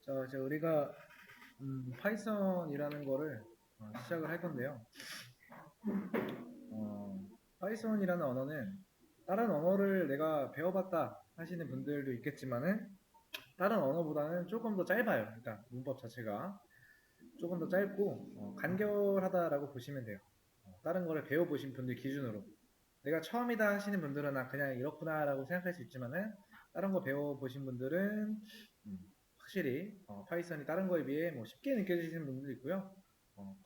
자, 이제 우리가 파이썬이라는 거를 시작을 할 건데요. 파이썬이라는 언어는 다른 언어를 내가 배워봤다 하시는 분들도 있겠지만은 다른 언어보다는 조금 더 짧아요. 일단 문법 자체가 조금 더 짧고 간결하다라고 보시면 돼요. 다른 거를 배워보신 분들 기준으로 내가 처음이다 하시는 분들은 그냥 이렇구나라고 생각할 수 있지만은 다른 거 배워보신 분들은 확실히 파이썬이 다른 거에 비해 뭐 쉽게 느껴지시는 분들도 있고요.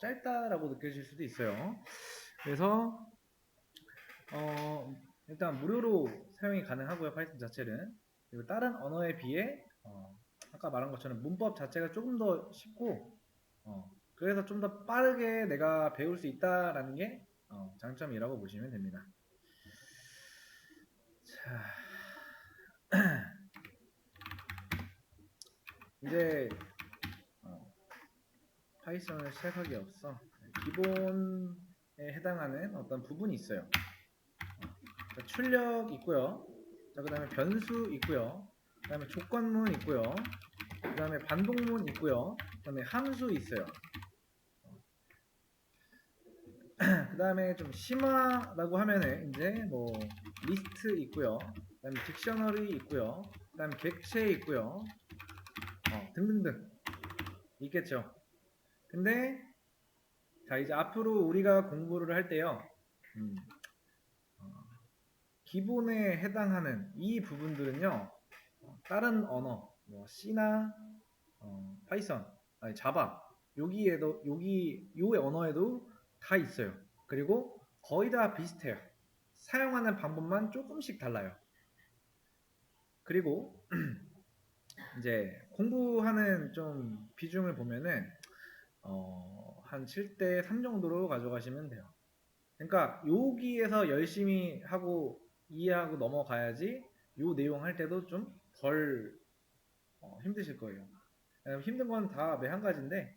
짧다라고 느껴질 수도 있어요. 그래서 일단 무료로 사용이 가능하고요. 파이썬 자체는. 그리고 다른 언어에 비해 아까 말한 것처럼 문법 자체가 조금 더 쉽고 그래서 좀 더 빠르게 내가 배울 수 있다라는 게 장점이라고 보시면 됩니다. 자, 이제 파이썬을 시작하기에 앞서 기본에 해당하는 어떤 부분이 있어요. 자, 출력 있고요. 자, 그 다음에 변수 있고요. 그 다음에 조건문 있고요. 그 다음에 반복문 있고요. 그 다음에 함수 있어요. 그 다음에 좀 심화라고 하면은 이제 뭐 리스트 있고요. 그 다음에 딕셔너리 있고요. 그 다음에 객체 있고요. 등등등 있겠죠. 근데 자, 이제 앞으로 우리가 공부를 할 때요. 음, 기본에 해당하는 이 부분들은요. 다른 언어, 뭐 C나 파이썬, 아니 자바 여기에도 요 언어에도 다 있어요. 그리고 거의 다 비슷해요. 사용하는 방법만 조금씩 달라요. 그리고 이제 공부하는 좀 비중을 보면은 한 7대 3 정도로 가져가시면 돼요. 그러니까 여기에서 열심히 하고 이해하고 넘어가야지 요 내용 할 때도 좀 덜 힘드실 거예요. 힘든 건 다 매 한 가지인데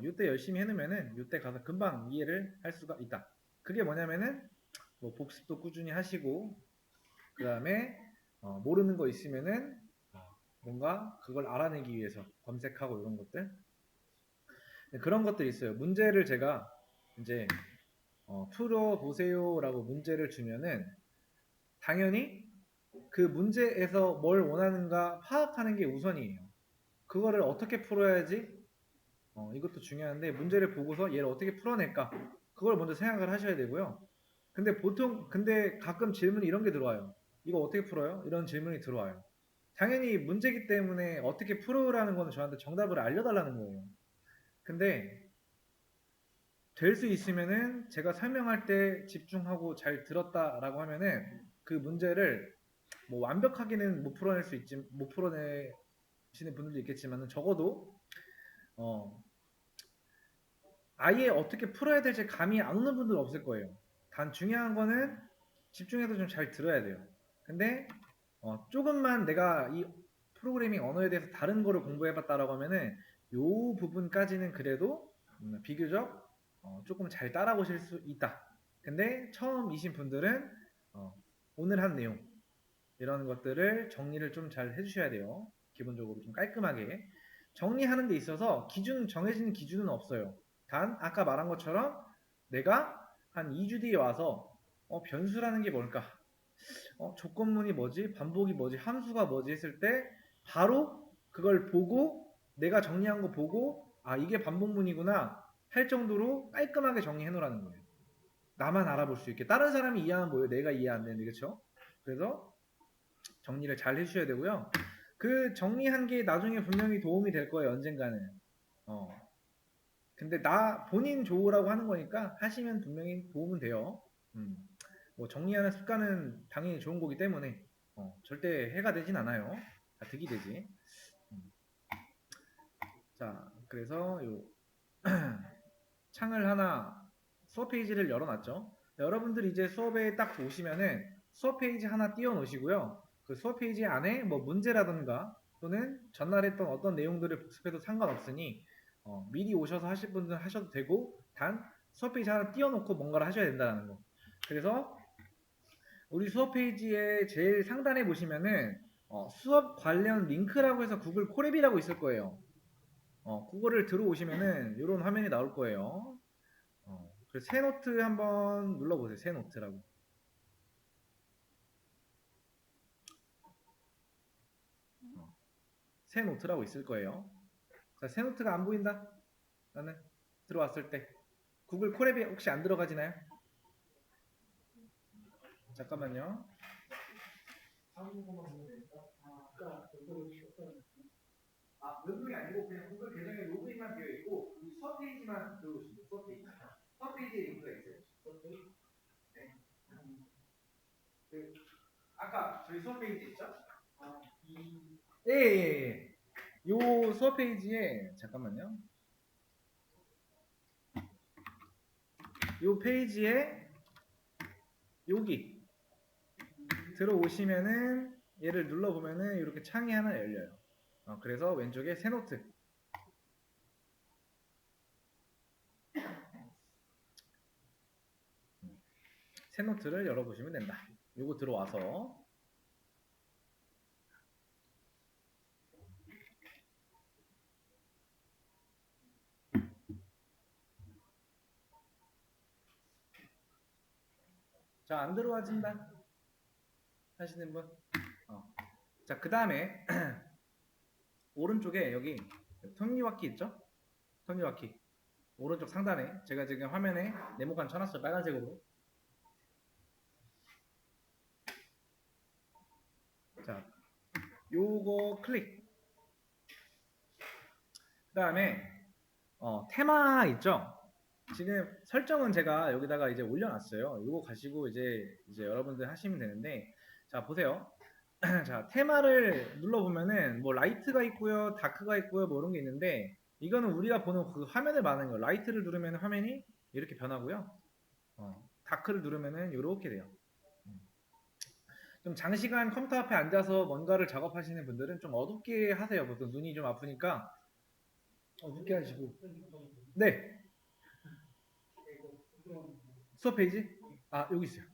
요때 열심히 해놓으면은 요때 가서 금방 이해를 할 수가 있다. 그게 뭐냐면은 뭐 복습도 꾸준히 하시고 그 다음에 모르는 거 있으면은 뭔가 그걸 알아내기 위해서 검색하고 이런 것들 그런 것들이 있어요. 문제를 제가 이제 풀어보세요라고 문제를 주면은 당연히 그 문제에서 뭘 원하는가 파악하는 게 우선이에요. 그거를 어떻게 풀어야지 이것도 중요한데 문제를 보고서 얘를 어떻게 풀어낼까 그걸 먼저 생각을 하셔야 되고요. 근데 가끔 질문이 이런 게 들어와요. 이거 어떻게 풀어요? 이런 질문이 들어와요. 당연히 문제기 때문에 어떻게 풀으라는 거는 저한테 정답을 알려달라는 거예요. 근데 될 수 있으면은 제가 설명할 때 집중하고 잘 들었다라고 하면은 그 문제를 뭐 완벽하게는 못 풀어내시는 분들도 있겠지만은 적어도 어, 아예 어떻게 풀어야 될지 감이 안 오는 분들 없을 거예요. 단 중요한 거는 집중해서 좀 잘 들어야 돼요. 근데 조금만 내가 이 프로그래밍 언어에 대해서 다른 거를 공부해봤다라고 하면은 요 부분까지는 그래도 비교적 조금 잘 따라오실 수 있다. 근데 처음이신 분들은 어, 오늘 한 내용 이런 것들을 정리를 좀 잘 해주셔야 돼요. 기본적으로 좀 깔끔하게 정리하는 데 있어서 정해진 기준은 없어요. 단 아까 말한 것처럼 내가 한 2주 뒤에 와서 변수라는 게 뭘까? 조건문이 뭐지? 반복이 뭐지? 함수가 뭐지? 했을 때 바로 그걸 보고 내가 정리한 거 보고 이게 반복문이구나 할 정도로 깔끔하게 정리해 놓으라는 거예요. 나만 알아볼 수 있게. 다른 사람이 이해하면 뭐예요? 내가 이해 안 되는데 그렇죠? 그래서 정리를 잘 해주셔야 되고요. 그 정리한 게 나중에 분명히 도움이 될 거예요. 언젠가는. 어. 근데 본인 좋으라고 하는 거니까 하시면 분명히 도움은 돼요. 음. 뭐 정리하는 습관은 당연히 좋은 거기 때문에 절대 해가 되진 않아요. 득이 되지. 음. 자, 그래서 요 창을 하나 수업 페이지를 열어놨죠. 여러분들이 이제 수업에 딱 보시면은 수업 페이지 하나 띄워 놓으시고요. 그 수업 페이지 안에 뭐 문제라든가 또는 전날 했던 어떤 내용들을 복습해도 상관없으니 미리 오셔서 하실 분들은 하셔도 되고 단 수업 페이지 하나 띄워놓고 뭔가를 하셔야 된다는 거. 그래서 우리 수업 페이지에 제일 상단에 보시면은 수업 관련 링크라고 해서 구글 콜앱이라고 있을 거예요. 그거를 들어오시면은 이런 화면이 나올 거예요. 그래서 새 노트 한번 눌러보세요. 새 노트라고. 새 노트라고 있을 거예요. 자, 새 노트가 안 보인다? 나는 들어왔을 때 구글 콜앱이 혹시 안 들어가지나요? 잠깐만요. 왼쪽이 아니고 그냥 구글 계정에 로그인만 되어 있고 이 수업 페이지만 들어오시면 돼요. 수업 페이지. 수업 페이지에 링크가 있어요. 네. 아까 저희 수업 페이지 있죠? 예, 예, 예. 요 수업 페이지에 잠깐만요. 요 페이지에 여기 들어오시면은 얘를 눌러보면은 이렇게 창이 하나 열려요. 그래서 왼쪽에 새 노트. 새 노트를 열어보시면 된다. 요거 들어와서 자, 안 들어와진다 하시는 분. 자, 그 다음에 오른쪽에 여기 톱니바퀴 있죠? 톱니바퀴 오른쪽 상단에 제가 지금 화면에 네모칸 쳐놨어요. 빨간색으로. 자, 요거 클릭. 그 다음에 테마 있죠? 지금 설정은 제가 여기다가 이제 올려놨어요. 이거 가시고 이제 여러분들 하시면 되는데, 자 보세요. 자, 테마를 눌러보면은 뭐 라이트가 있고요, 다크가 있고요, 뭐 이런 게 있는데, 이거는 우리가 보는 그 화면을 말하는 거예요. 라이트를 누르면 화면이 이렇게 변하고요. 다크를 누르면은 이렇게 돼요. 좀 장시간 컴퓨터 앞에 앉아서 뭔가를 작업하시는 분들은 좀 어둡게 하세요. 보통 눈이 좀 아프니까 어둡게 하시고. 네. 수업 페이지? 아, 여기 있어요.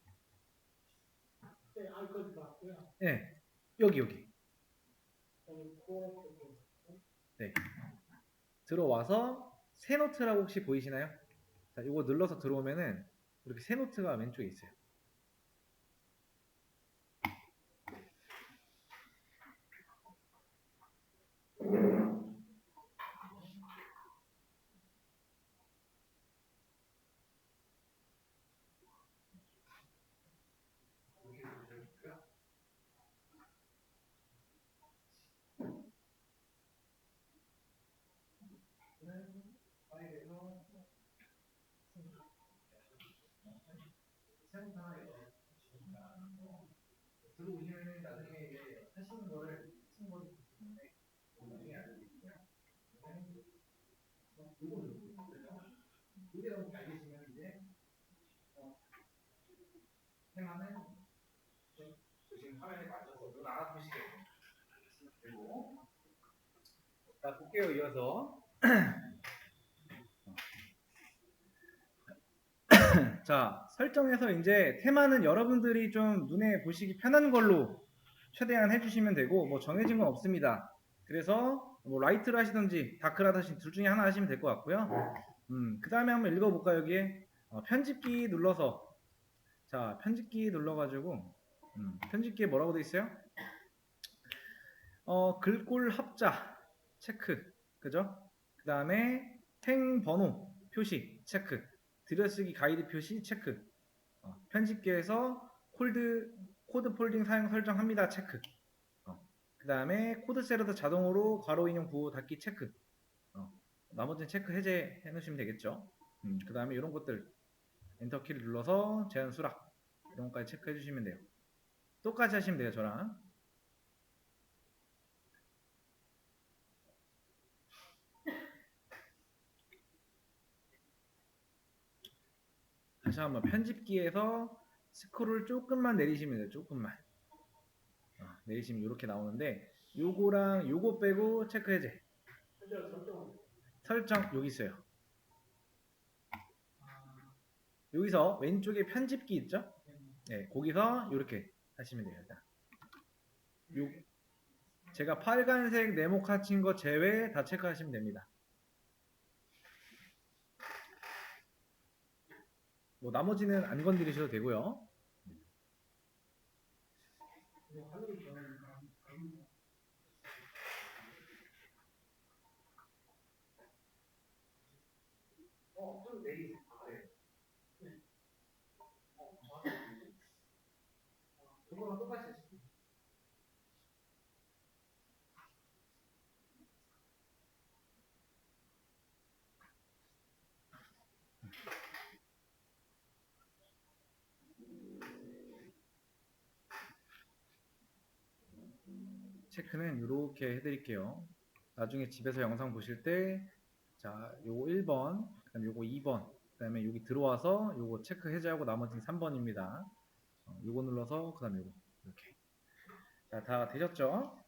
네. 여기. 네. 들어와서 새 노트라고 혹시 보이시나요? 자, 이거 눌러서 들어오면은 이렇게 새 노트가 왼쪽에 있어요. 들어오시면은 나중에 이제 하시는 거를 친구분이 보시는데 나중에 알려드릴게요. 이게 너무 잘 계시면 이제 테마는 지금 화면에 맞춰서 눈 알아보시게 되고. 자, 볼게요. 이어서. 자, 설정에서 이제 테마는 여러분들이 좀 눈에 보시기 편한 걸로 최대한 해주시면 되고, 뭐 정해진 건 없습니다. 그래서 뭐 라이트를 하시든지 다크를 하시든지 둘 중에 하나 하시면 될 것 같고요. 그 다음에 한번 읽어볼까요? 여기에 편집키 눌러서, 자, 편집키 눌러가지고 편집키에 뭐라고 돼 있어요? 글꼴 합자 체크, 그죠? 그 다음에 행 번호 표시 체크, 들여쓰기 가이드 표시 체크, 편집기에서 코드 폴딩 사용 설정합니다 체크. 그 다음에 코드 셀에서 자동으로 괄호 인용 부호 닫기 체크. 나머지는 체크 해제해 놓으시면 되겠죠. 그 다음에 이런 것들 엔터키를 눌러서 제한 수락 이런 것까지 체크해 주시면 돼요. 똑같이 하시면 돼요. 저랑. 다시 한번 편집기에서 스크롤 조금만 내리시면 돼요. 조금만. 내리시면 이렇게 나오는데 요거랑 요거 빼고 체크 해제. 설정 여기 있어요. 여기서 왼쪽에 편집기 있죠? 네, 거기서 이렇게 하시면 돼요. 일단. 제가 빨간색 네모칸 친 거 제외 다 체크하시면 됩니다. 뭐 나머지는 안 건드리셔도 되고요. 체크는 이렇게 해드릴게요. 나중에 집에서 영상 보실 때, 자, 요거 1번, 그 다음에 요거 2번, 그 다음에 여기 들어와서 요거 체크 해제하고 나머지는 3번입니다. 요거 눌러서, 그 다음에 요거, 이렇게. 자, 다 되셨죠?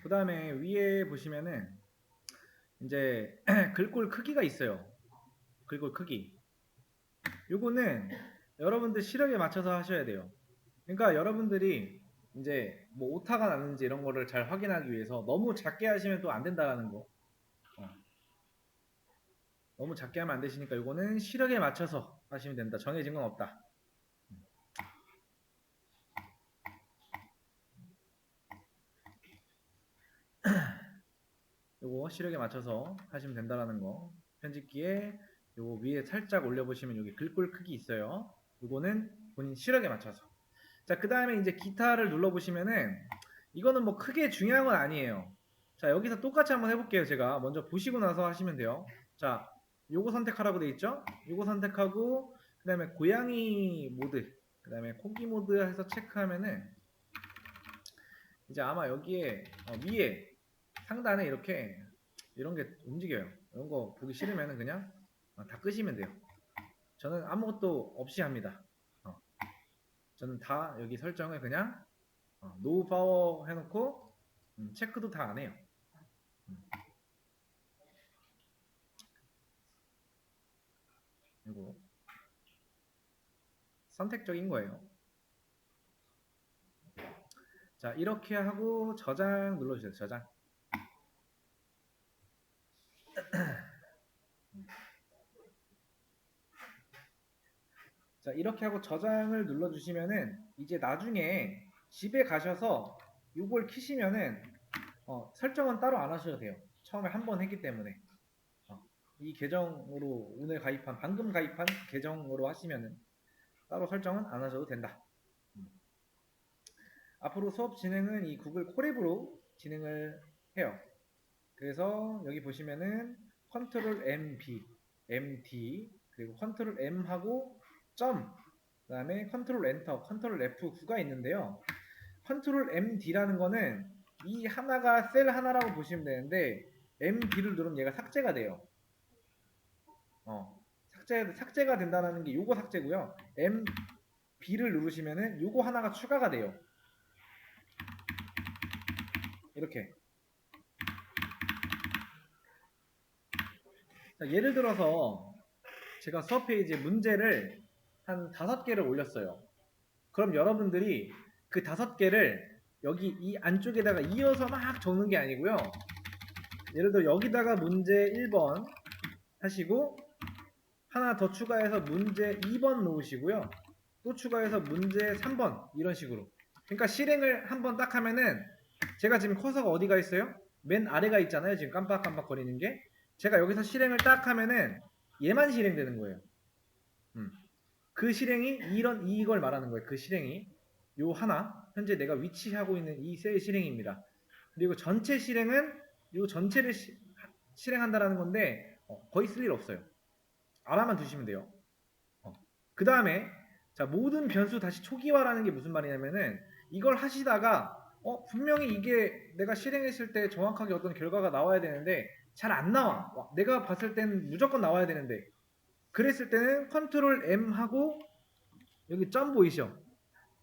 그 다음에 위에 보시면은, 이제, 글꼴 크기가 있어요. 글꼴 크기. 요거는 여러분들 시력에 맞춰서 하셔야 돼요. 그러니까 여러분들이 이제 뭐 오타가 나는지 이런 거를 잘 확인하기 위해서 너무 작게 하시면 또 안 된다라는 거. 너무 작게 하면 안 되시니까 이거는 시력에 맞춰서 하시면 된다. 정해진 건 없다. 요거 시력에 맞춰서 하시면 된다라는 거. 편집기에 요거 위에 살짝 올려보시면 여기 글꼴 크기 있어요. 요거는 본인 시력에 맞춰서. 자, 그 다음에 이제 기타를 눌러보시면은 이거는 뭐 크게 중요한 건 아니에요. 자, 여기서 똑같이 한번 해볼게요. 제가 먼저 보시고 나서 하시면 돼요. 자, 요거 선택하라고 돼 있죠? 요거 선택하고 그 다음에 고양이 모드, 그 다음에 코기 모드 해서 체크하면은 이제 아마 여기에 위에 상단에 이렇게 이런 게 움직여요. 이런 거 보기 싫으면은 그냥 다 끄시면 돼요. 저는 아무것도 없이 합니다. 저는 다 여기 설정을 그냥 노 파워 해놓고 체크도 다 안 해요. 이거 선택적인 거예요. 자, 이렇게 하고 저장 눌러주세요. 저장. 자, 이렇게 하고 저장을 눌러주시면은 이제 나중에 집에 가셔서 이걸 키시면은 설정은 따로 안 하셔도 돼요. 처음에 한 번 했기 때문에 이 계정으로 오늘 가입한 방금 가입한 계정으로 하시면은 따로 설정은 안 하셔도 된다. 앞으로 수업 진행은 이 구글 콜앱으로 진행을 해요. 그래서 여기 보시면은 컨트롤 MB, MD 그리고 컨트롤 M 하고 점 그 다음에 컨트롤 엔터, 컨트롤 F9가 있는데요. 컨트롤 MD라는 거는 이 하나가 셀 하나라고 보시면 되는데 MD를 누르면 얘가 삭제가 돼요. 삭제가 된다는 게 요거 삭제고요. MB를 누르시면은 요거 하나가 추가가 돼요. 이렇게. 자, 예를 들어서 제가 수업 페이지에 문제를 한 5개를 올렸어요. 그럼 여러분들이 그 5개를 여기 이 안쪽에다가 이어서 막 적는 게 아니고요. 예를 들어 여기다가 문제 1번 하시고 하나 더 추가해서 문제 2번 놓으시고요. 또 추가해서 문제 3번 이런 식으로. 그러니까 실행을 한번 딱 하면은 제가 지금 커서가 어디가 있어요? 맨 아래가 있잖아요. 지금 깜빡깜빡 거리는 게. 제가 여기서 실행을 딱 하면은 얘만 실행되는 거예요. 그 실행이 이걸 말하는 거예요. 그 실행이 요 하나 현재 내가 위치하고 있는 이 셀 실행입니다. 그리고 전체 실행은 요 전체를 실행한다라는 건데 거의 쓸 일 없어요. 알아만 두시면 돼요. 그 다음에 자 모든 변수 다시 초기화라는 게 무슨 말이냐면은 이걸 하시다가 분명히 이게 내가 실행했을 때 정확하게 어떤 결과가 나와야 되는데 잘 안 나와. 내가 봤을 때는 무조건 나와야 되는데 그랬을 때는 컨트롤 M 하고 여기 점 보이시죠?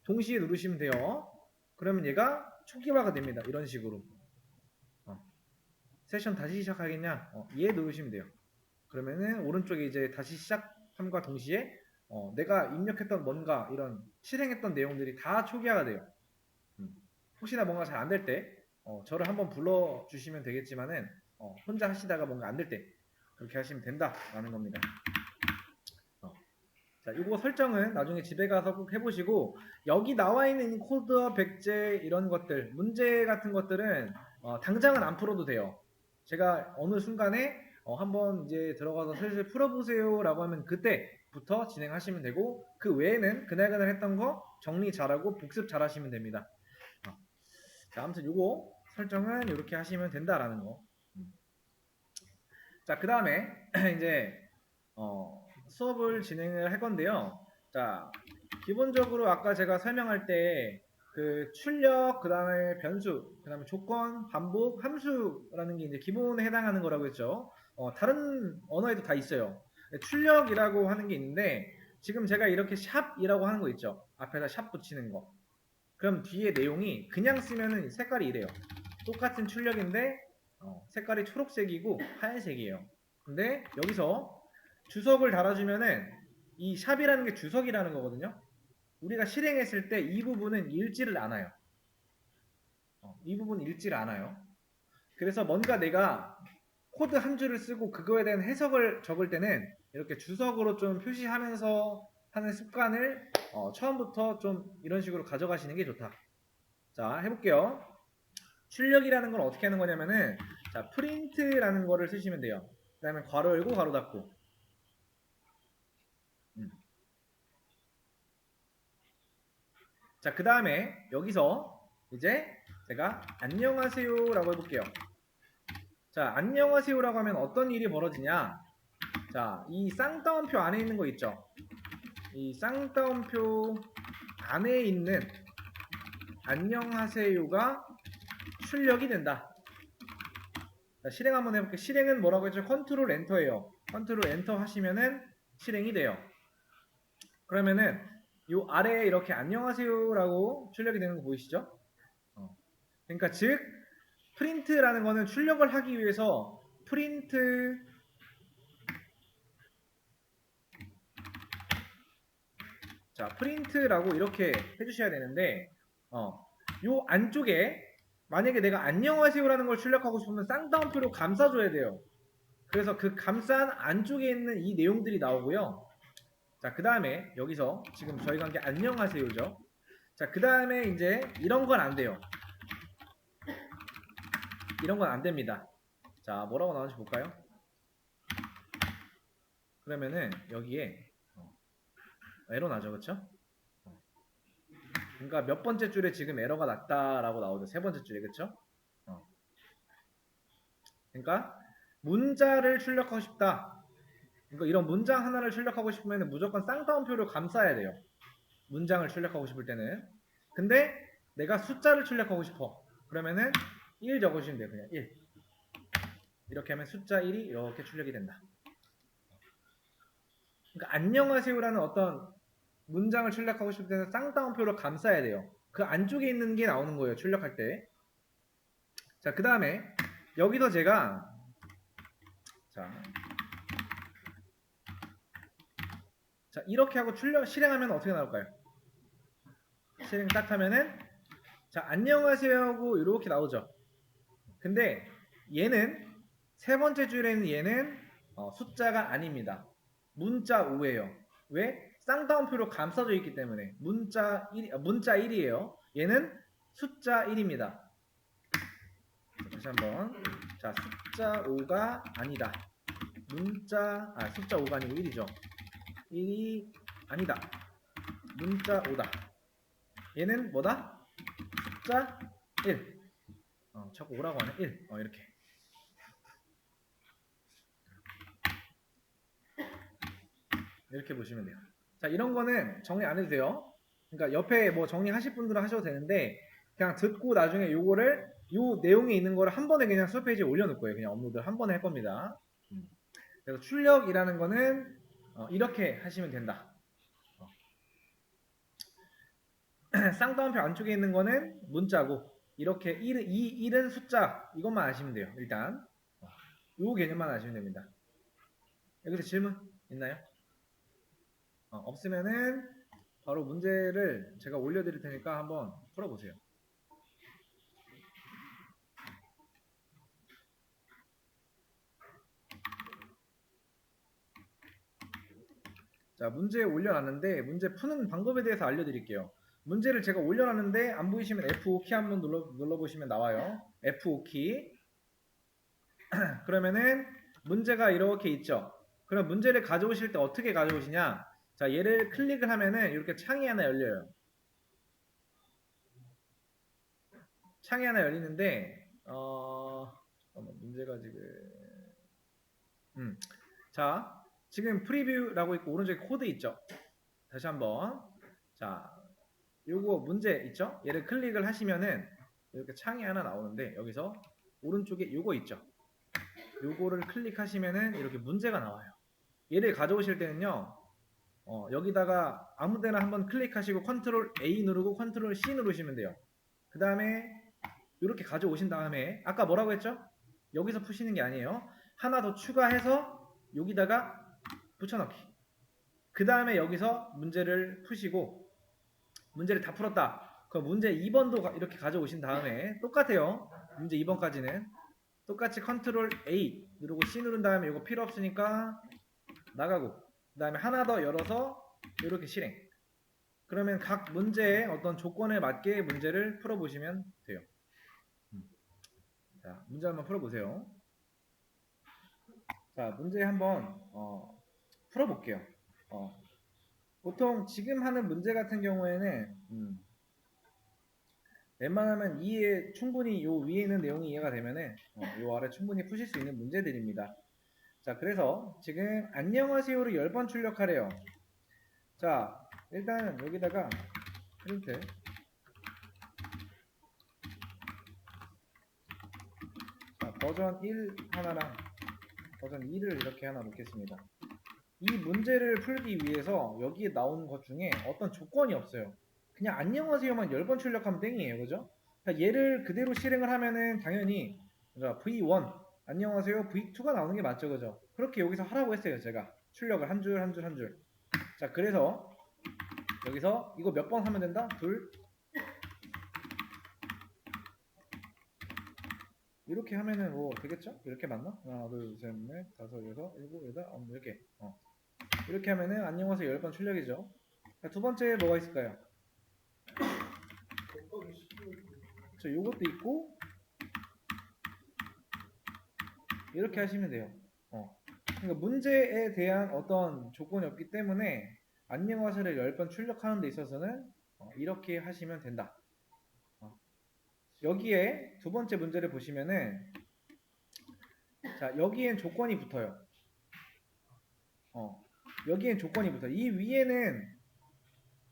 동시에 누르시면 돼요. 그러면 얘가 초기화가 됩니다. 이런 식으로. 세션 다시 시작하겠냐? 얘 누르시면 돼요. 그러면은 오른쪽에 이제 다시 시작함과 동시에 내가 입력했던 뭔가 이런 실행했던 내용들이 다 초기화가 돼요. 혹시나 뭔가 잘 안 될 때 저를 한번 불러주시면 되겠지만은 혼자 하시다가 뭔가 안 될 때 그렇게 하시면 된다라는 겁니다. 자, 요거 설정은 나중에 집에 가서 꼭 해보시고, 여기 나와 있는 이 코드와 백제 이런 것들, 문제 같은 것들은 당장은 안 풀어도 돼요. 제가 어느 순간에 한번 이제 들어가서 슬슬 풀어보세요 라고 하면 그때부터 진행하시면 되고, 그 외에는 그날 했던 거 정리 잘하고 복습 잘하시면 됩니다. 자, 아무튼 요거 설정은 이렇게 하시면 된다라는 거. 자, 그 다음에 이제 수업을 진행을 할 건데요. 자, 기본적으로 아까 제가 설명할 때 그 출력, 그 다음에 변수, 그 다음에 조건, 반복, 함수라는 게 이제 기본에 해당하는 거라고 했죠. 다른 언어에도 다 있어요. 출력이라고 하는 게 있는데, 지금 제가 이렇게 샵이라고 하는 거 있죠. 앞에다 샵 붙이는 거. 그럼 뒤에 내용이 그냥 쓰면은 색깔이 이래요. 똑같은 출력인데 색깔이 초록색이고 하얀색이에요. 근데 여기서 주석을 달아주면은 이 샵이라는 게 주석이라는 거거든요. 우리가 실행했을 때 이 부분은 읽지를 않아요. 이 부분은 읽지를 않아요. 그래서 뭔가 내가 코드 한 줄을 쓰고 그거에 대한 해석을 적을 때는 이렇게 주석으로 좀 표시하면서 하는 습관을 처음부터 좀 이런 식으로 가져가시는 게 좋다. 자, 해볼게요. 출력이라는 건 어떻게 하는 거냐면은, 자, 프린트라는 거를 쓰시면 돼요. 그 다음에 괄호 열고 괄호 닫고. 자, 그 다음에 여기서 이제 제가 안녕하세요 라고 해볼게요. 자, 안녕하세요 라고 하면 어떤 일이 벌어지냐. 자, 이 쌍따옴표 안에 있는 거 있죠. 이 쌍따옴표 안에 있는 안녕하세요가 출력이 된다. 자, 실행 한번 해볼게요. 실행은 뭐라고 했죠? 컨트롤 엔터예요. 컨트롤 엔터 하시면은 실행이 돼요. 그러면은 요 아래에 이렇게 안녕하세요라고 출력이 되는 거 보이시죠? 그러니까 즉 프린트라는 거는 출력을 하기 위해서 프린트 자 프린트라고 이렇게 해주셔야 되는데 요 안쪽에 만약에 내가 안녕하세요라는 걸 출력하고 싶으면 쌍따옴표로 감싸줘야 돼요. 그래서 그 감싼 안쪽에 있는 이 내용들이 나오고요. 자, 그 다음에 여기서 지금 저희가 한 게 안녕하세요죠. 자, 그 다음에 이제 이런 건 안 돼요. 이런 건 안 됩니다. 자, 뭐라고 나오는지 볼까요? 그러면은 여기에 에러 나죠, 그쵸? 그러니까 몇 번째 줄에 지금 에러가 났다라고 나오죠. 세 번째 줄에, 그쵸? 그러니까 문자를 출력하고 싶다. 그러니까 이런 문장 하나를 출력하고 싶으면 무조건 쌍따옴표를 감싸야 돼요. 문장을 출력하고 싶을 때는. 근데 내가 숫자를 출력하고 싶어. 그러면은 1 적으시면 돼요. 그냥 1. 이렇게 하면 숫자 1이 이렇게 출력이 된다. 그러니까 안녕하세요라는 어떤 문장을 출력하고 싶을 때는 쌍따옴표로 감싸야 돼요. 그 안쪽에 있는 게 나오는 거예요. 출력할 때. 자, 그 다음에 여기서 제가 자 이렇게 하고 실행하면 어떻게 나올까요? 실행 딱 하면은 자 안녕하세요 하고 이렇게 나오죠. 근데 얘는 세 번째 줄에는 얘는 숫자가 아닙니다. 문자 5예요. 왜? 쌍따옴표로 감싸져 있기 때문에 문자 1이에요. 얘는 숫자 1입니다. 다시 한번. 자, 숫자 5가 아니다. 숫자 5가 아니고 1이죠. 1이 아니다. 문자 5다. 얘는 뭐다? 숫자 1. 자꾸 오라고 하네. 1. 이렇게. 이렇게 보시면 돼요. 자, 이런 거는 정리 안 해도 돼요. 그러니까 옆에 뭐 정리하실 분들은 하셔도 되는데 그냥 듣고 나중에 요거를 요 내용에 있는 거를 한 번에 그냥 수업 페이지에 올려놓을 거예요. 그냥 업로드 한 번에 할 겁니다. 그래서 출력이라는 거는 이렇게 하시면 된다. 쌍따옴표 안쪽에 있는 거는 문자고 이렇게 1은 숫자 이것만 아시면 돼요. 일단 요 개념만 아시면 됩니다. 여기서 질문 있나요? 없으면은 바로 문제를 제가 올려드릴 테니까 한번 풀어보세요. 자, 문제 올려놨는데 문제 푸는 방법에 대해서 알려드릴게요. 문제를 제가 올려놨는데 안 보이시면 F5키 한번 눌러보시면 나와요. F5키. 그러면은 문제가 이렇게 있죠. 그럼 문제를 가져오실 때 어떻게 가져오시냐? 자, 얘를 클릭을 하면은 이렇게 창이 하나 열려요. 창이 하나 열리는데 잠깐만, 문제가 지금 자, 지금 프리뷰라고 있고 오른쪽에 코드 있죠. 다시 한번, 자, 요거 문제 있죠. 얘를 클릭을 하시면은 이렇게 창이 하나 나오는데 여기서 오른쪽에 요거 있죠. 요거를 클릭하시면은 이렇게 문제가 나와요. 얘를 가져오실 때는요, 여기다가 아무데나 한번 클릭하시고 컨트롤 A 누르고 컨트롤 C 누르시면 돼요. 그 다음에 이렇게 가져오신 다음에 아까 뭐라고 했죠? 여기서 푸시는 게 아니에요. 하나 더 추가해서 여기다가 붙여넣기. 그 다음에 여기서 문제를 푸시고 문제를 다 풀었다. 그럼 문제 2번도 이렇게 가져오신 다음에 똑같아요. 문제 2번까지는 똑같이 컨트롤 A 누르고 C 누른 다음에 이거 필요 없으니까 나가고 그 다음에 하나 더 열어서 이렇게 실행. 그러면 각 문제의 어떤 조건에 맞게 문제를 풀어보시면 돼요. 자, 문제 한번 풀어보세요. 자, 문제 한번 풀어볼게요. 보통 지금 하는 문제 같은 경우에는 웬만하면 이해 충분히 요 위에 있는 내용이 이해가 되면은 요 아래 충분히 푸실 수 있는 문제들입니다. 자, 그래서 지금 안녕하세요를 10번 출력하래요. 자, 일단 여기다가 프린트 자, 버전 1 하나랑 버전 2를 이렇게 하나 놓겠습니다. 이 문제를 풀기 위해서 여기에 나오는 것 중에 어떤 조건이 없어요. 그냥 안녕하세요만 10번 출력하면 땡이에요. 그죠? 얘를 그대로 실행을 하면은 당연히 V1 안녕하세요 V2가 나오는 게 맞죠. 그죠? 그렇게 여기서 하라고 했어요. 제가 출력을 한 줄 한 줄 한 줄. 자, 그래서 여기서 이거 몇 번 하면 된다? 둘 이렇게 하면은 뭐 되겠죠? 이렇게 맞나? 하나 둘셋넷 다섯 여섯 일곱 여덟 아홉 이렇게 이렇게 하면은 안녕하세요 10번 출력이죠. 자, 두 번째 뭐가 있을까요? 요것도 있고 이렇게 하시면 돼요. 그러니까 문제에 대한 어떤 조건이 없기 때문에 안녕하세요를 10번 출력하는 데 있어서는 이렇게 하시면 된다. 여기에 두 번째 문제를 보시면은 자, 여기엔 조건이 붙어요. 여기엔 조건이 붙어요. 이 위에는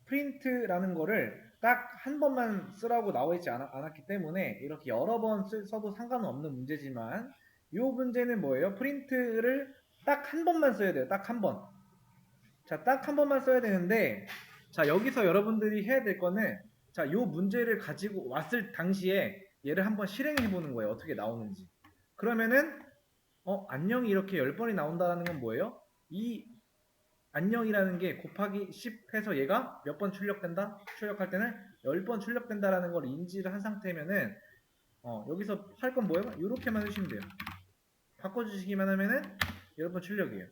프린트라는 거를 딱 한 번만 쓰라고 나와 있지 않았기 때문에 이렇게 여러 번 써도 상관은 없는 문제지만 이 문제는 뭐예요? 프린트를 딱 한 번만 써야 돼요. 딱 한 번. 자, 딱 한 번만 써야 되는데 자, 여기서 여러분들이 해야 될 거는 자, 이 문제를 가지고 왔을 당시에 얘를 한번 실행해 보는 거예요. 어떻게 나오는지. 그러면은 안녕이 이렇게 10번이 나온다는 건 뭐예요? 이 안녕이라는 게 곱하기 10 해서 얘가 몇 번 출력된다? 출력할 때는 10번 출력된다라는 걸 인지를 한 상태면은 여기서 할 건 뭐예요? 이렇게만 해주시면 돼요. 바꿔주시기만 하면은 10번 출력이에요.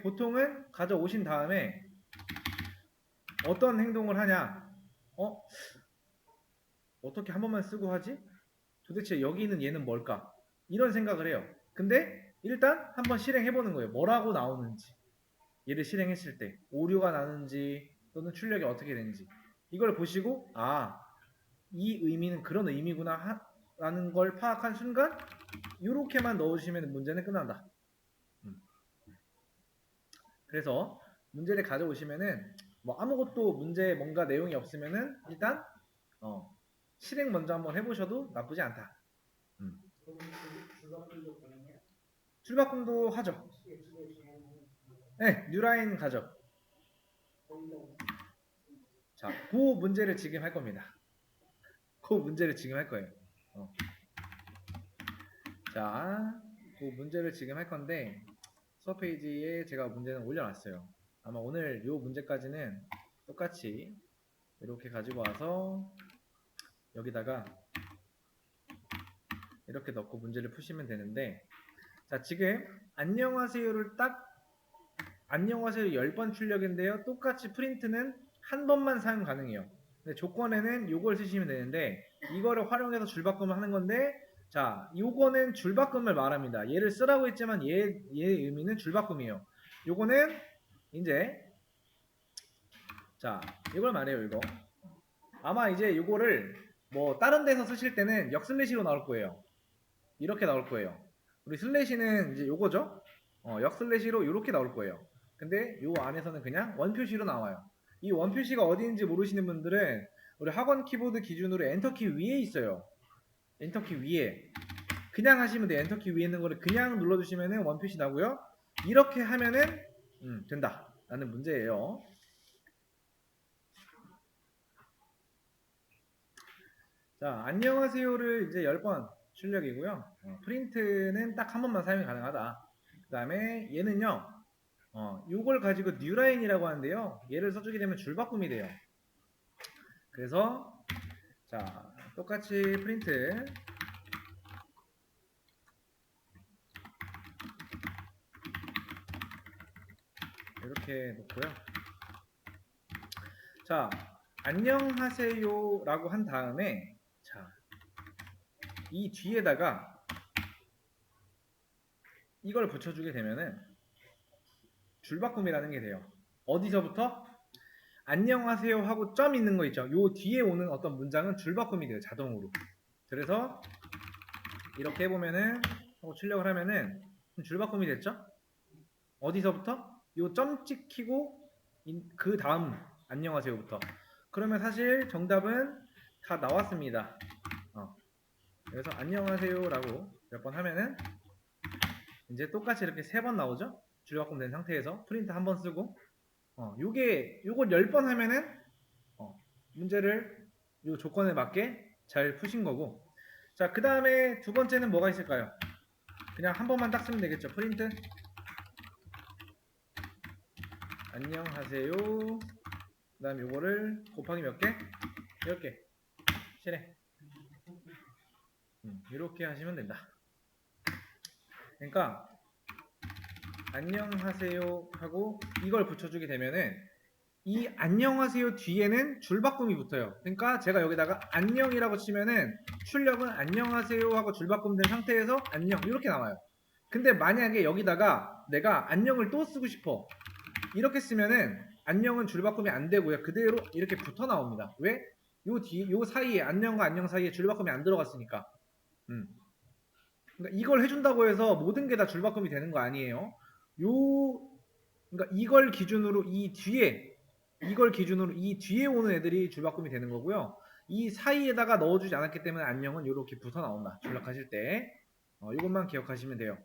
보통은 가져오신 다음에 어떤 행동을 하냐? 어떻게 한 번만 쓰고 하지? 도대체 여기 있는 얘는 뭘까? 이런 생각을 해요. 근데 일단 한번 실행해보는 거예요. 뭐라고 나오는지. 얘를 실행했을 때 오류가 나는지 또는 출력이 어떻게 되는지 이걸 보시고 이 의미는 그런 의미구나 라는 걸 파악한 순간 이렇게만 넣어주시면 문제는 끝난다. 그래서 문제를 가져오시면은 뭐 아무것도 문제에 뭔가 내용이 없으면은 일단 실행 먼저 한번 해보셔도 나쁘지 않다. 출바꿈도 하죠. 네, 뉴라인 가죠. 자, 그 문제를 지금 할 겁니다. 그 문제를 지금 할 거예요. 자, 그 문제를 지금 할 건데 수업 페이지에 제가 문제는 올려놨어요. 아마 오늘 요 문제까지는 똑같이 이렇게 가지고 와서 여기다가 이렇게 넣고 문제를 푸시면 되는데 자, 지금 안녕하세요를 딱 안녕하세요 10번 출력인데요. 똑같이 프린트는 한 번만 사용 가능해요. 근데 조건에는 요걸 쓰시면 되는데 이거를 활용해서 줄바꿈을 하는 건데 자, 요거는 줄바꿈을 말합니다. 얘를 쓰라고 했지만 얘의 의미는 줄바꿈이에요. 요거는 이제 자, 이걸 말해요, 이거. 아마 이제 요거를 뭐 다른 데서 쓰실 때는 역슬래시로 나올 거예요. 이렇게 나올 거예요. 우리 슬래시는 이제 요거죠? 역슬래시로 이렇게 나올 거예요. 근데 요 안에서는 그냥 원표시로 나와요. 이 원표시가 어디인지 모르시는 분들은 우리 학원 키보드 기준으로 엔터키 위에 있어요. 엔터키 위에. 그냥 하시면 돼요. 엔터키 위에 있는 거를 그냥 눌러주시면은 원표시 나고요. 이렇게 하면은 된다. 라는 문제예요. 자, 안녕하세요를 이제 10번 출력이고요. 프린트는 딱 한 번만 사용이 가능하다. 그 다음에 얘는요. 요걸 가지고 뉴라인이라고 하는데요. 얘를 써주게 되면 줄바꿈이 돼요. 그래서 자, 똑같이 프린트 이렇게 놓고요. 자, 안녕하세요 라고 한 다음에 자, 이 뒤에다가 이걸 붙여주게 되면은 줄바꿈이라는 게 돼요. 어디서부터? 안녕하세요 하고 점 있는 거 있죠. 요 뒤에 오는 어떤 문장은 줄바꿈이 돼요. 자동으로. 그래서 이렇게 해보면은 하고 출력을 하면은 줄바꿈이 됐죠. 어디서부터? 요 점 찍히고 그 다음 안녕하세요부터. 그러면 사실 정답은 다 나왔습니다. 그래서 안녕하세요라고 몇 번 하면은 이제 똑같이 이렇게 3번 나오죠. 줄바꿈 된 상태에서 프린트 한 번 쓰고 요걸 10번 하면은 문제를 요 조건에 맞게 잘 푸신 거고. 자, 그 다음에 두 번째는 뭐가 있을까요? 그냥 한 번만 딱 쓰면 되겠죠. 프린트 안녕하세요. 그 다음 요거를 곱하기 몇 개? 10개 실행. 이렇게 하시면 된다. 그러니까 안녕하세요 하고 이걸 붙여주게 되면은 이 안녕하세요 뒤에는 줄바꿈이 붙어요. 그러니까 제가 여기다가 안녕이라고 치면은 출력은 안녕하세요 하고 줄바꿈 된 상태에서 안녕 이렇게 나와요. 근데 만약에 여기다가 내가 안녕을 또 쓰고 싶어 이렇게 쓰면은 안녕은 줄바꿈이 안 되고요. 그대로 이렇게 붙어 나옵니다. 왜? 요 사이에 안녕과 안녕 사이에 줄바꿈이 안 들어갔으니까. 그러니까 이걸 해준다고 해서 모든 게 다 줄바꿈이 되는 거 아니에요. 그러니까 이걸 기준으로 이 뒤에 오는 애들이 줄바꿈이 되는 거고요. 이 사이에다가 넣어주지 않았기 때문에 안녕은 이렇게 붙어 나온다. 출력하실 때. 이것만 기억하시면 돼요.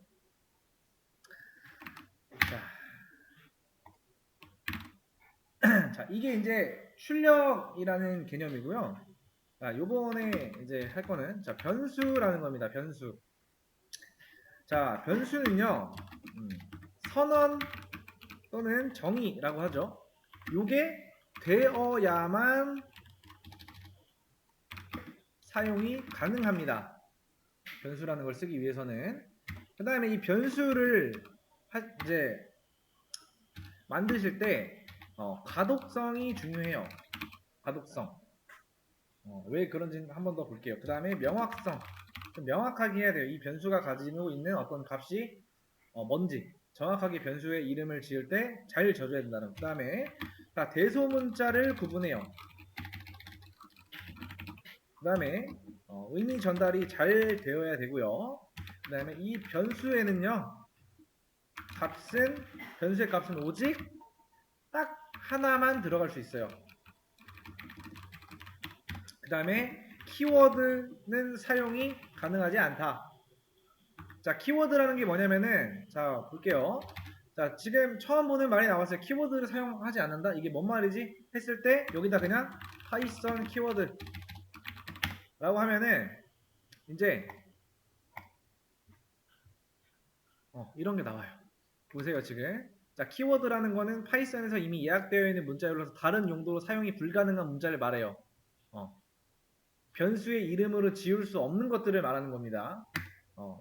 자, 이게 이제 출력이라는 개념이고요. 자, 요번에 이제 할 거는 자, 변수라는 겁니다. 변수. 자, 변수는요. 선언 또는 정의라고 하죠. 요게 되어야만 사용이 가능합니다. 변수라는 걸 쓰기 위해서는. 그 다음에 이 변수를 이제 만드실 때 가독성이 중요해요. 가독성. 왜 그런지 한 번 더 볼게요. 그 다음에 명확성. 좀 명확하게 해야 돼요. 이 변수가 가지고 있는 어떤 값이 뭔지 정확하게 변수의 이름을 지을 때 잘 지어줘야 된다는. 그 다음에 대소문자를 구분해요. 그 다음에 의미 전달이 잘 되어야 되고요. 그 다음에 이 변수에는요. 변수의 값은 오직 딱 하나만 들어갈 수 있어요. 그 다음에 키워드는 사용이 가능하지 않다. 자, 키워드라는 게 뭐냐면은 자, 볼게요. 자, 지금 처음 보는 말이 나왔어요. 키워드를 사용하지 않는다? 이게 뭔 말이지? 했을 때 여기다 그냥 파이썬 키워드 라고 하면은 이제 이런 게 나와요. 보세요, 지금. 자, 키워드라는 거는 파이썬에서 이미 예약되어 있는 문자열로서 다른 용도로 사용이 불가능한 문자를 말해요. 변수의 이름으로 지울 수 없는 것들을 말하는 겁니다.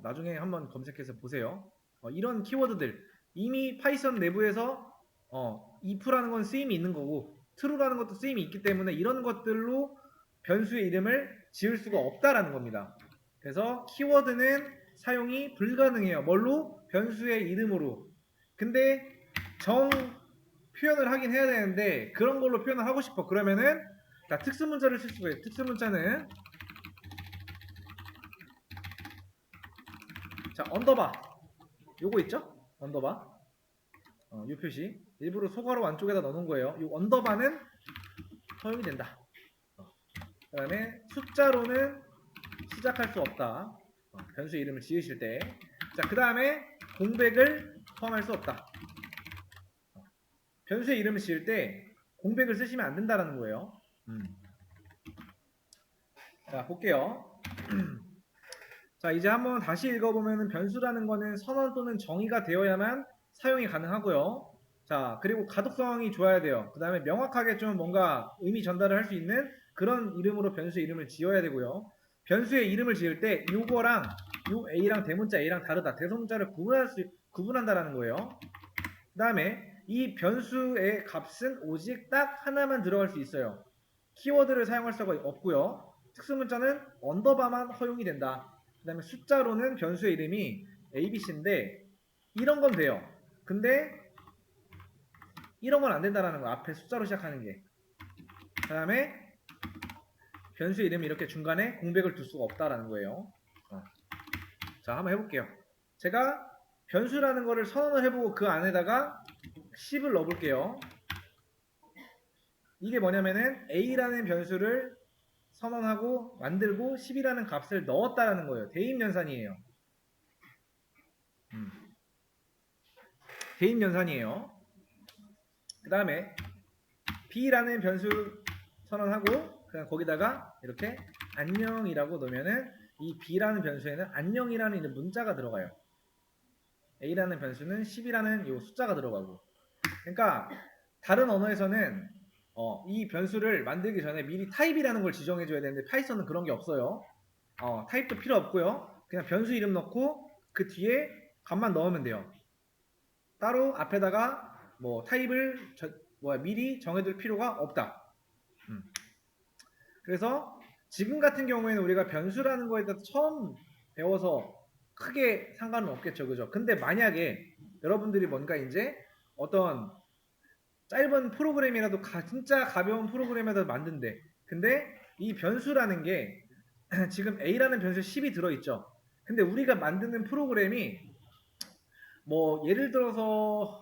나중에 한번 검색해서 보세요. 이런 키워드들 이미 파이썬 내부에서 if라는 건 쓰임이 있는 거고 true라는 것도 쓰임이 있기 때문에 이런 것들로 변수의 이름을 지을 수가 없다라는 겁니다. 그래서 키워드는 사용이 불가능해요. 뭘로? 변수의 이름으로. 근데 정 표현을 하긴 해야 되는데 그런 걸로 표현을 하고 싶어. 그러면은 자, 특수문자를 쓸 수가 있어요. 특수문자는 자, 언더바 요거 있죠? 언더바 요 표시 일부러 소괄호 안쪽에다 넣어놓은 거예요. 요 언더바는 허용이 된다. 그 다음에 숫자로는 시작할 수 없다. 변수 이름을 지으실 때. 자, 그 다음에 공백을 포함할 수 없다. 변수의 이름을 지을 때 공백을 쓰시면 안 된다는 거예요. 자, 볼게요. 자, 이제 한번 다시 읽어보면 변수라는 거는 선언 또는 정의가 되어야만 사용이 가능하고요. 자, 그리고 가독성이 좋아야 돼요. 그 다음에 명확하게 좀 뭔가 의미 전달을 할 수 있는 그런 이름으로 변수의 이름을 지어야 되고요. 변수의 이름을 지을 때 요거랑 요 A랑 대문자 A랑 다르다. 대소문자를 구분한다라는 거예요. 그 다음에 이 변수의 값은 오직 딱 하나만 들어갈 수 있어요. 키워드를 사용할 수가 없고요. 특수문자는 언더바만 허용이 된다. 그 다음에 숫자로는 변수의 이름이 ABC인데 이런 건 돼요. 근데 이런 건 안 된다라는 거. 앞에 숫자로 시작하는 게. 그 다음에 변수의 이름이 이렇게 중간에 공백을 둘 수가 없다라는 거예요. 자, 한번 해볼게요. 제가 변수라는 거를 선언을 해보고 그 안에다가 10을 넣어볼게요. 이게 뭐냐면은 A라는 변수를 선언하고 만들고 10이라는 값을 넣었다라는 거예요. 대입연산이에요. 대입연산이에요. 그 다음에 B라는 변수 선언하고 그냥 거기다가 이렇게 안녕이라고 넣으면은 이 B라는 변수에는 안녕이라는 문자가 들어가요. A라는 변수는 10이라는 이 숫자가 들어가고. 그러니까 다른 언어에서는 이 변수를 만들기 전에 미리 타입이라는 걸 지정해 줘야 되는데 파이썬은 그런 게 없어요. 타입도 필요 없고요. 그냥 변수 이름 넣고 그 뒤에 값만 넣으면 돼요. 따로 앞에다가 뭐 타입을 미리 정해둘 필요가 없다. 그래서 지금 같은 경우에는 우리가 변수라는 거에 대해서 처음 배워서 크게 상관은 없겠죠. 그죠? 근데 만약에 여러분들이 뭔가 이제 어떤 짧은 프로그램이라도 진짜 가벼운 프로그램이라도 만든대. 근데 이 변수라는 게 지금 A라는 변수에 10이 들어있죠. 근데 우리가 만드는 프로그램이 뭐 예를 들어서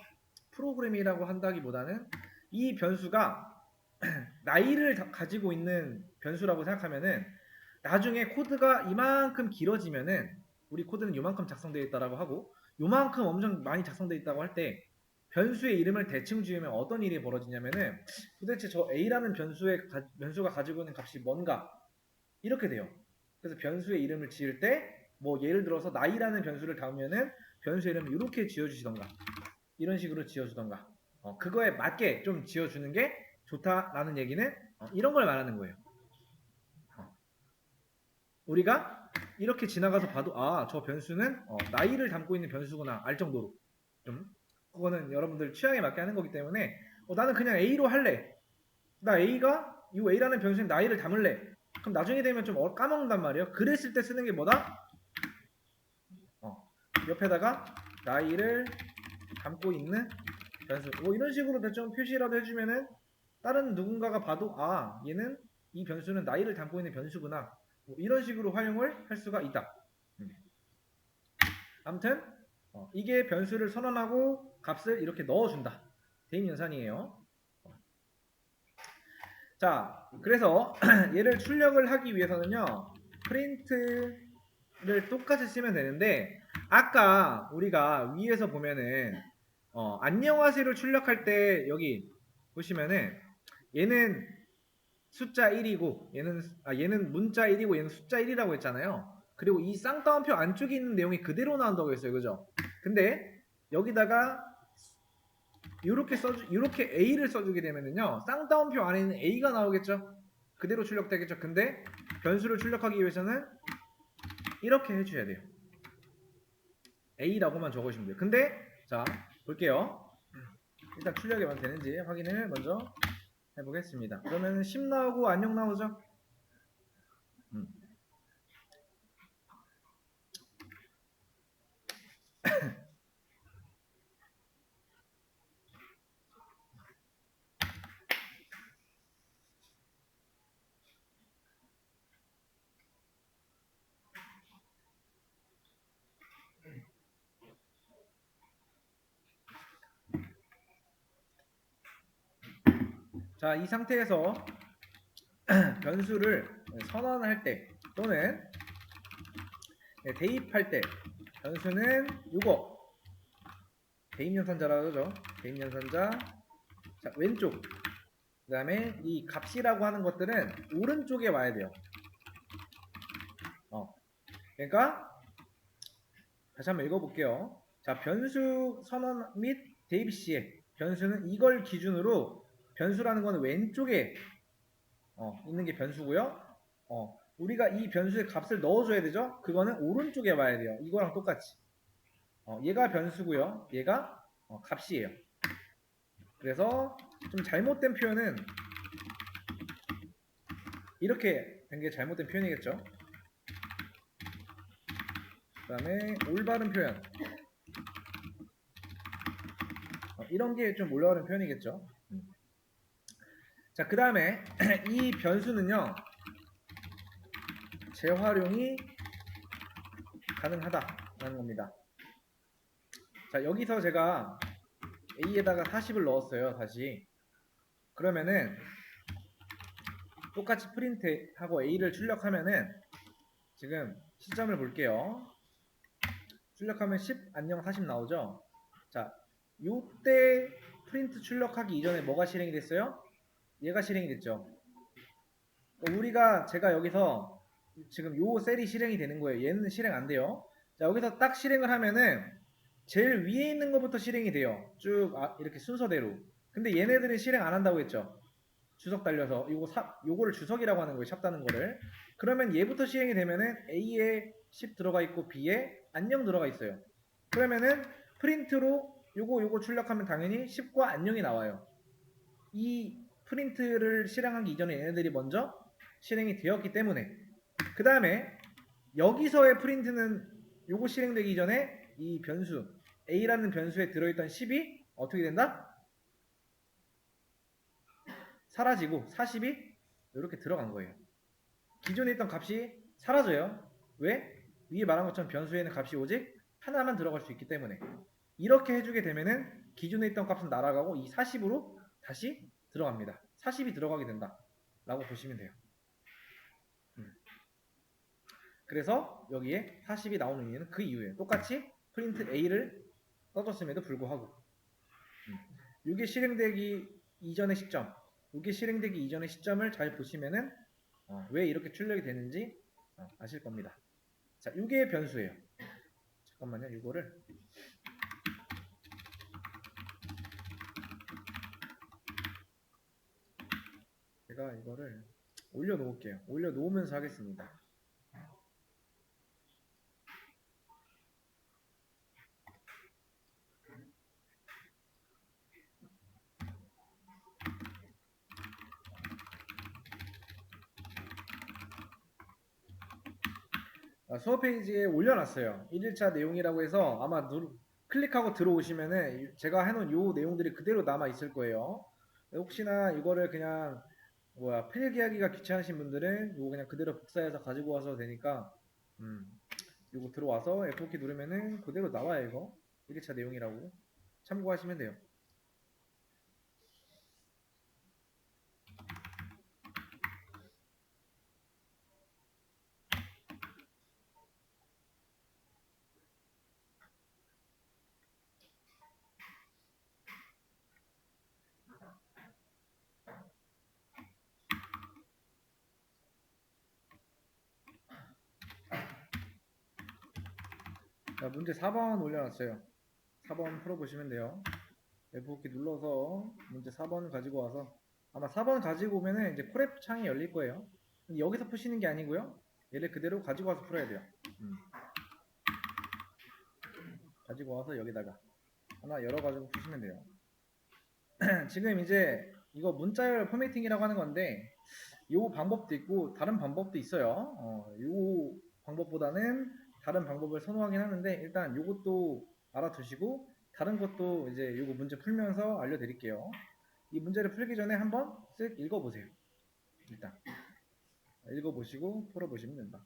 프로그램이라고 한다기보다는 이 변수가 나이를 가지고 있는 변수라고 생각하면은 나중에 코드가 이만큼 길어지면은 우리 코드는 요만큼 작성되어 있다라고 하고 요만큼 엄청 많이 작성되어 있다고 할 때 변수의 이름을 대충 지으면 어떤 일이 벌어지냐면은 도대체 저 A라는 변수가 가지고 있는 값이 뭔가 이렇게 돼요. 그래서 변수의 이름을 지을 때 뭐 예를 들어서 나이라는 변수를 담으면은 변수의 이름을 이렇게 지어주시던가 이런 식으로 지어주던가 그거에 맞게 좀 지어주는 게 좋다라는 얘기는 이런 걸 말하는 거예요. 우리가 이렇게 지나가서 봐도 저 변수는 나이를 담고 있는 변수구나 알 정도로 좀 그거는 여러분들 취향에 맞게 하는 거기 때문에 나는 그냥 A로 할래. 나 A가 이 A라는 변수에 나이를 담을래. 그럼 나중에 되면 좀 까먹는단 말이에요. 그랬을 때 쓰는 게 뭐다? 옆에다가 나이를 담고 있는 변수 뭐 이런 식으로 대충 표시라도 해주면은 다른 누군가가 봐도 얘는 이 변수는 나이를 담고 있는 변수구나 뭐 이런 식으로 활용을 할 수가 있다. 아무튼 이게 변수를 선언하고 값을 이렇게 넣어준다. 대입연산이에요. 자, 그래서 얘를 출력을 하기 위해서는요. 프린트를 똑같이 쓰면 되는데 아까 우리가 위에서 보면은 안녕하세요를 출력할 때 여기 보시면은 얘는 숫자 1이고 얘는 문자 1이고 얘는 숫자 1이라고 했잖아요. 그리고 이 쌍따옴표 안쪽에 있는 내용이 그대로 나온다고 했어요. 그죠? 근데 여기다가 이렇게 A를 써주게 되면은요. 쌍따옴표 안에 있는 A가 나오겠죠? 그대로 출력되겠죠? 근데 변수를 출력하기 위해서는 이렇게 해줘야 돼요. A라고만 적으시면 돼요. 근데 자 볼게요. 일단 출력이 먼저 되는지 확인을 먼저 해보겠습니다. 그러면 10 나오고 안녕 나오죠? 자, 이 상태에서 변수를 선언할 때 또는 대입할 때 변수는 이거 대입연산자라고 하죠. 대입연산자. 자, 왼쪽. 그 다음에 이 값이라고 하는 것들은 오른쪽에 와야 돼요. 그러니까 다시 한번 읽어볼게요. 자, 변수 선언 및 대입 시에 변수는 이걸 기준으로 변수라는 거는 왼쪽에 있는 게 변수고요. 우리가 이 변수의 값을 넣어줘야 되죠. 그거는 오른쪽에 와야 돼요. 이거랑 똑같이. 얘가 변수고요. 얘가 값이에요. 그래서 좀 잘못된 표현은 이렇게 된 게 잘못된 표현이겠죠. 그 다음에 올바른 표현. 이런 게 좀 올바른 표현이겠죠. 자, 그 다음에 이 변수는요, 재활용이 가능하다라는 겁니다. 자, 여기서 제가 A에다가 40을 넣었어요, 다시. 그러면은 똑같이 프린트하고 A를 출력하면은 지금 시점을 볼게요. 출력하면 10 안녕 40 나오죠. 자, 요때 프린트 출력하기 이전에 뭐가 실행이 됐어요? 얘가 실행이 됐죠. 제가 여기서 지금 요 셀이 실행이 되는 거예요. 얘는 실행 안 돼요. 자, 여기서 딱 실행을 하면은 제일 위에 있는 것부터 실행이 돼요. 쭉 이렇게 순서대로. 근데 얘네들은 실행 안 한다고 했죠. 주석 달려서 요거를 주석이라고 하는 거예요. 샵다는 거를. 그러면 얘부터 실행이 되면은 A에 10 들어가 있고 B에 안녕 들어가 있어요. 그러면은 프린트로 요거 출력하면 당연히 10과 안녕이 나와요. 이 프린트를 실행하기 이전에 얘네들이 먼저 실행이 되었기 때문에 그 다음에 여기서의 프린트는 요거 실행되기 전에 이 변수 A라는 변수에 들어있던 10이 어떻게 된다? 사라지고 40이 이렇게 들어간 거예요. 기존에 있던 값이 사라져요. 왜? 위에 말한 것처럼 변수에는 값이 오직 하나만 들어갈 수 있기 때문에 이렇게 해주게 되면은 기존에 있던 값은 날아가고 이 40으로 다시 들어갑니다. 40이 들어가게 된다 라고 보시면 돼요. 그래서 여기에 40이 나오는 이유는 그 이유예요. 똑같이 프린트 A를 써줬음에도 불구하고 이게 실행되기 이전의 시점, 이게 실행되기 이전의 시점을 잘 보시면은 왜 이렇게 출력이 되는지 아실 겁니다. 자, 이게 변수예요. 잠깐만요, 이거를 제가 이거를 올려놓을게요. 올려놓으면서 하겠습니다. 수업 페이지에 올려놨어요. 1일차 내용이라고 해서 아마 클릭하고 들어오시면은 제가 해놓은 요 내용들이 그대로 남아 있을 거예요. 혹시나 이거를 그냥 필기하기가 귀찮으신 분들은 이거 그냥 그대로 복사해서 가지고 와서 되니까 이거 들어와서 F4키 누르면은 그대로 나와요. 이거 1일차 내용이라고 참고하시면 돼요. 자, 문제 4번 올려놨어요. 4번 풀어보시면 돼요. F4키 눌러서 문제 4번 가지고 와서 아마 4번 가지고 오면은 이제 콜앱 창이 열릴 거예요. 근데 여기서 푸시는 게 아니고요. 얘를 그대로 가지고 와서 풀어야 돼요. 가지고 와서 여기다가 하나 열어가지고 푸시면 돼요. 지금 이제 이거 문자열 포매팅이라고 하는 건데 요 방법도 있고 다른 방법도 있어요. 요 방법보다는 다른 방법을 선호하긴 하는데 일단 요것도 알아두시고 다른 것도 이제 요거 문제 풀면서 알려드릴게요. 이 문제를 풀기 전에 한번 쓱 읽어보세요. 일단 읽어보시고 풀어보시면 된다.